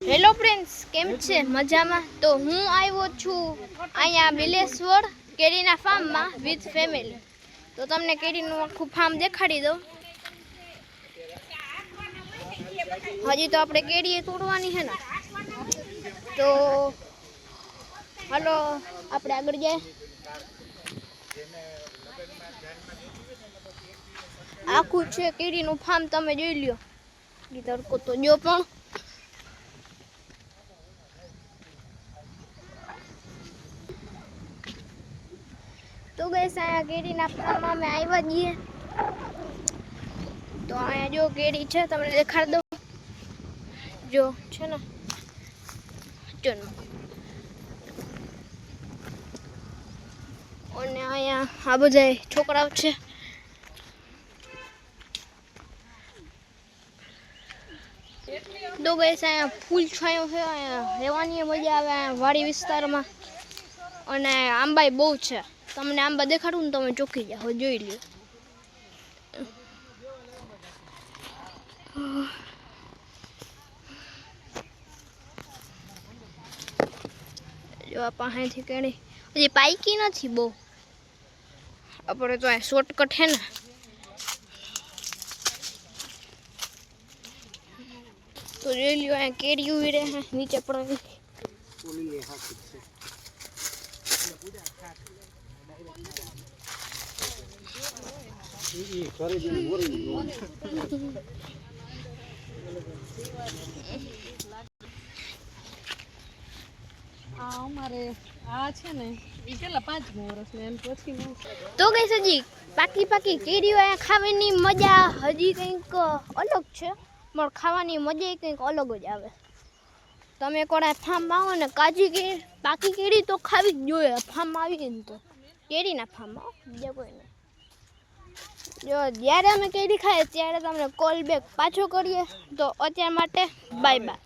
Hello friends, કેમ છે? મજામાં? તો હું આવ્યો છું અહીંયા બિલેશ્વર કેરીના ફાર્મમાં વિથ ફેમિલી. તો તમને કેરીનું આખું ફાર્મ દેખાડી દઉં. હજી તો આપણે કેરી તોડવાની છે ને, તો હાલો આપણે આગળ જાય. આખું છે કેરીનું ફાર્મ, તમે જોઈ લ્યો. તડકો તો જો પણ તો ગઈસ અહીંયા કેરીના ફાર્મમાં અમે આવ્યા છીએ. તો અહીંયા જો કેરી છે, તમને દેખાડ દઉં. જો છે ને, ચલો. અને અહીંયા આ બધા છોકરાઓ છે. તો ગઈસ અહીંયા ફૂલ છાંયો છે, અહીંયા રહેવાની મજા આવે વાડી વિસ્તારમાં. અને આંબાઈ બહુ છે. તમને આંબા દેખાડું ને તમે ચોંકી જાઓ, જોઈ લ્યો. જો આ પાસેથી કેણી હજી પાઈકી નથી બહુ. આપણે તો આ શોર્ટકટ છે ને, તો જોઈ લ્યો. અહીંયા કેરી ઉભી રહે, નીચે પણ તો ગઈ હજી પાકી કેરીઓ અહીંયા ખાવાની મજા હજી કંઈક અલગ છે. પણ ખાવાની મજા કંઈક અલગ જ આવે. તમે કોડા ફાર્મમાં આવો ને, પાકી કેરી તો ખાવી જ જોઈએ. ફાર્મમાં આવી ને તો કેરીના ફાર્મમાં, બીજા કોઈ નહીં. જો જ્યારે અમે કેરી ખાઈએ ત્યારે તમને કોલ બેક પાછો કરીએ. તો અત્યાર માટે બાય બાય.